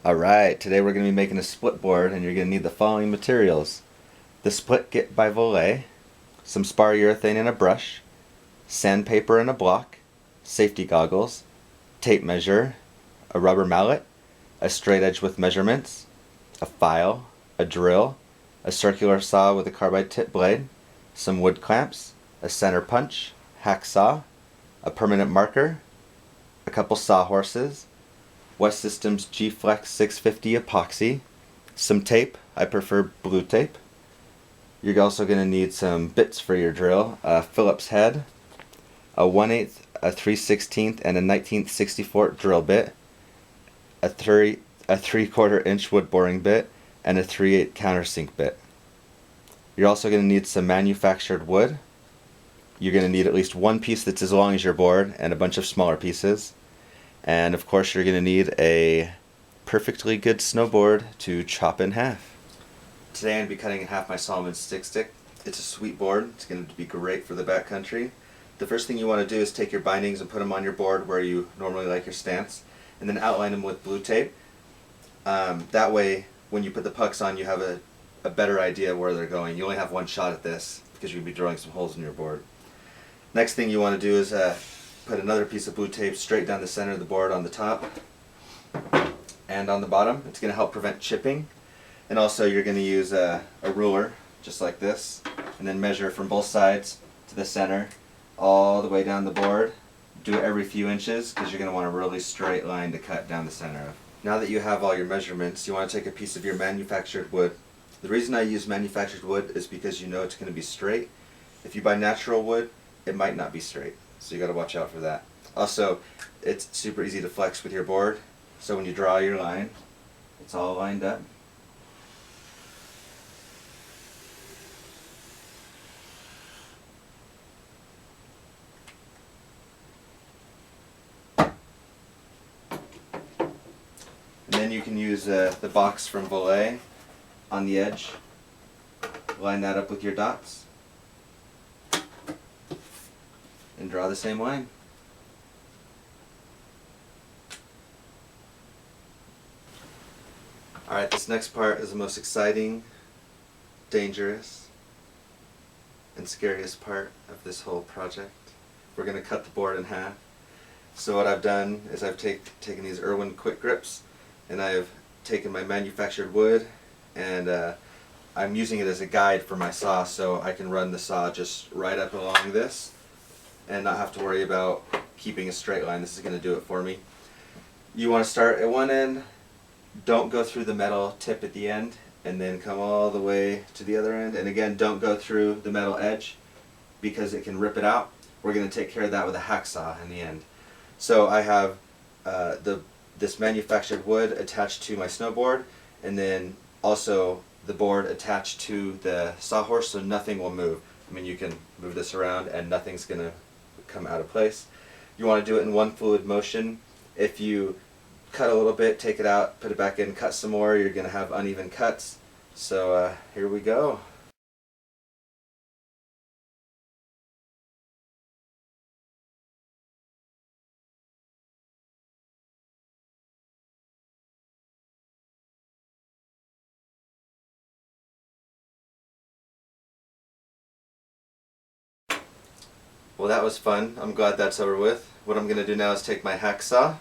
Alright, today we're going to be making a split board and you're going to need the following materials. The split kit by Voile, some spar urethane and a brush, sandpaper and a block, safety goggles, tape measure, a rubber mallet, a straight edge with measurements, a file, a drill, a circular saw with a carbide tip blade, some wood clamps, a center punch, hacksaw, a permanent marker, a couple sawhorses, West Systems G-Flex 650 epoxy, some tape, I prefer blue tape. You're also going to need some bits for your drill, a Phillips head, a 1/8, a 3/16, and a 19th 64 drill bit, a 3/4 inch wood boring bit, and a 3/8 countersink bit. You're also going to need some manufactured wood. You're going to need at least one piece that's as long as your board and a bunch of smaller pieces. And of course you're going to need a perfectly good snowboard to chop in half. Today I'm going to be cutting in half my Salomon Sick Stick. It's a sweet board. It's going to be great for the backcountry. The first thing you want to do is take your bindings and put them on your board where you normally like your stance, and then outline them with blue tape. That way when you put the pucks on you have a better idea where they're going. You only have one shot at this because you'll be drilling some holes in your board. Next thing you want to do is put another piece of blue tape straight down the center of the board on the top and on the bottom. It's going to help prevent chipping. And also you're going to use a ruler just like this and then measure from both sides to the center all the way down the board. Do it every few inches because you're going to want a really straight line to cut down the center of. Now that you have all your measurements, you want to take a piece of your manufactured wood. The reason I use manufactured wood is because you know it's going to be straight. If you buy natural wood, it might not be straight. So you got to watch out for that. Also, it's super easy to flex with your board. So when you draw your line, it's all lined up. And then you can use the box from Voile on the edge. Line that up with your dots. And draw the same line. Alright, this next part is the most exciting, dangerous, and scariest part of this whole project. We're going to cut the board in half. So what I've done is I've taken these Irwin quick grips and I've taken my manufactured wood and I'm using it as a guide for my saw so I can run the saw just right up along this and not have to worry about keeping a straight line. This is going to do it for me. You want to start at one end, don't go through the metal tip at the end, and then come all the way to the other end. And again, don't go through the metal edge because it can rip it out. We're going to take care of that with a hacksaw in the end. So I have this manufactured wood attached to my snowboard, and then also the board attached to the sawhorse so nothing will move. I mean, you can move this around and nothing's going to come out of place. You want to do it in one fluid motion. If you cut a little bit, take it out, put it back in, cut some more, you're going to have uneven cuts. So here we go. Well, that was fun. I'm glad that's over with. What I'm going to do now is take my hacksaw.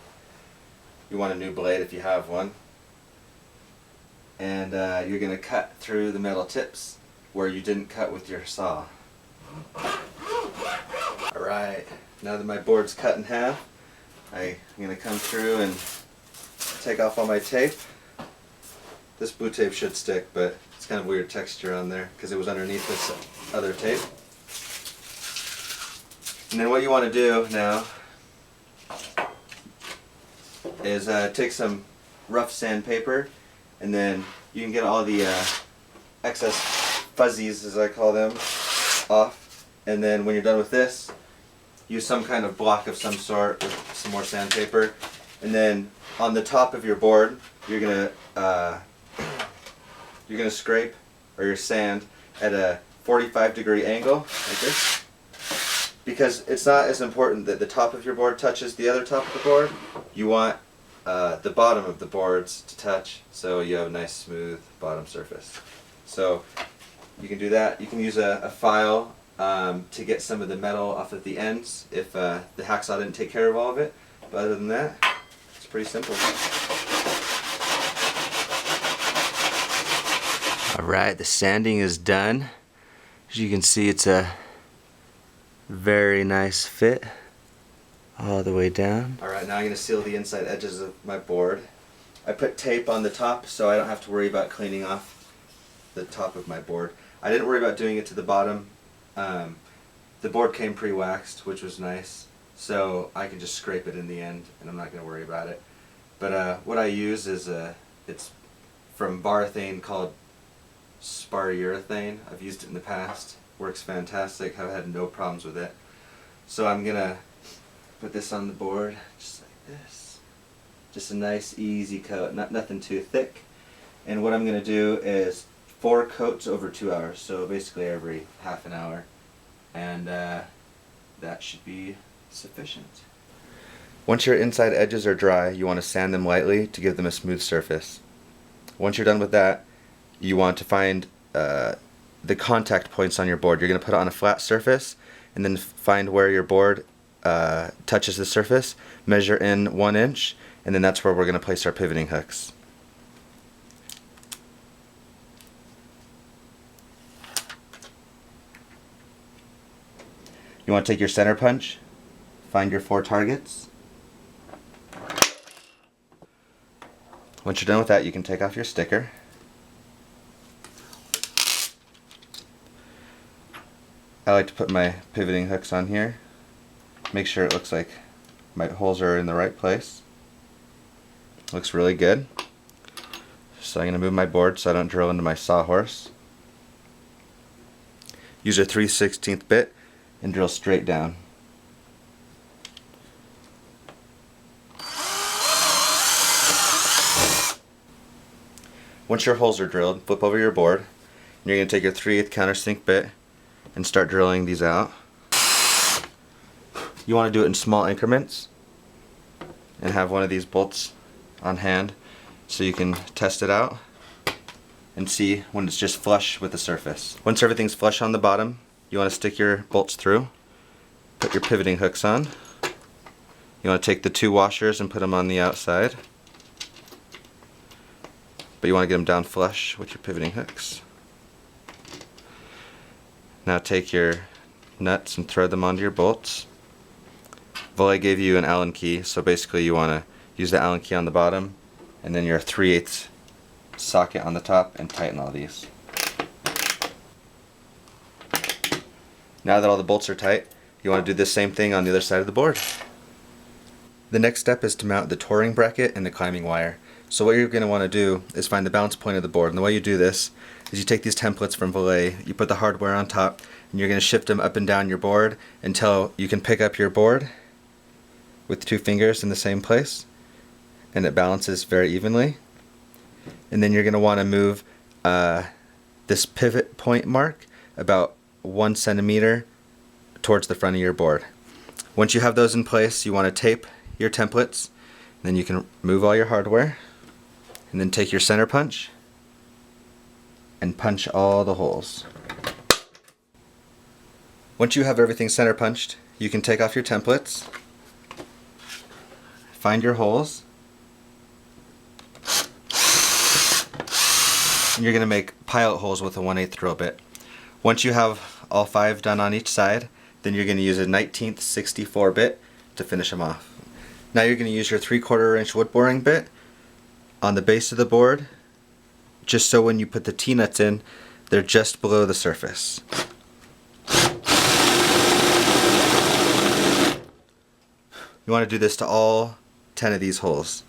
You want a new blade if you have one. And you're going to cut through the metal tips where you didn't cut with your saw. Alright, now that my board's cut in half, I'm going to come through and take off all my tape. This blue tape should stick, but it's kind of weird texture on there because it was underneath this other tape. And then what you want to do now is take some rough sandpaper, and then you can get all the excess fuzzies, as I call them, off. And then when you're done with this, use some kind of block of some sort with some more sandpaper. And then on the top of your board, you're gonna scrape or your sand at a 45-degree angle like this. Because it's not as important that the top of your board touches the other top of the board. You want the bottom of the boards to touch, so you have a nice smooth bottom surface. So you can do that. You can use a file to get some of the metal off at the ends if the hacksaw didn't take care of all of it. But other than that, it's pretty simple. Alright, the sanding is done. As you can see, it's a very nice fit all the way down. Alright, now I'm going to seal the inside edges of my board. I put tape on the top so I don't have to worry about cleaning off the top of my board. I didn't worry about doing it to the bottom. The board came pre-waxed, which was nice, so I can just scrape it in the end and I'm not going to worry about it. But what I use is it's from Barthane called Sparurethane. I've used it in the past. Works fantastic. I've had no problems with it. So I'm gonna put this on the board just like this. Just a nice easy coat, nothing too thick. And what I'm gonna do is 4 coats over 2 hours, so basically every half an hour. And that should be sufficient. Once your inside edges are dry, you want to sand them lightly to give them a smooth surface. Once you're done with that, you want to find the contact points on your board. You're going to put it on a flat surface and then find where your board touches the surface, measure in 1 inch, and then that's where we're going to place our pivoting hooks. You want to take your center punch, find your 4 targets. Once you're done with that, you can take off your sticker. I like to put my pivoting hooks on here. Make sure it looks like my holes are in the right place. Looks really good. So I'm going to move my board so I don't drill into my sawhorse. Use a 3/16 bit and drill straight down. Once your holes are drilled, flip over your board, and you're going to take your 3/8 countersink bit and start drilling these out. You want to do it in small increments and have one of these bolts on hand so you can test it out and see when it's just flush with the surface. Once everything's flush on the bottom, you want to stick your bolts through, put your pivoting hooks on. You want to take the 2 washers and put them on the outside, but you want to get them down flush with your pivoting hooks. Now take your nuts and thread them onto your bolts. Voile gave you an Allen key, so basically you want to use the Allen key on the bottom and then your 3/8 socket on the top and tighten all these. Now that all the bolts are tight, you want to do the same thing on the other side of the board. The next step is to mount the touring bracket and the climbing wire. So what you're going to want to do is find the balance point of the board, and the way you do this is you take these templates from Voile, you put the hardware on top, and you're going to shift them up and down your board until you can pick up your board with 2 fingers in the same place, and it balances very evenly. And then you're going to want to move this pivot point mark about 1 centimeter towards the front of your board. Once you have those in place, you want to tape your templates, and then you can move all your hardware, and then take your center punch and punch all the holes. Once you have everything center punched, you can take off your templates, find your holes, and you're going to make pilot holes with a 1/8 drill bit. Once you have all 5 done on each side, then you're going to use a 19th 64 bit to finish them off. Now you're going to use your 3/4 inch wood boring bit on the base of the board, just so when you put the T-nuts in, they're just below the surface. You want to do this to all 10 of these holes.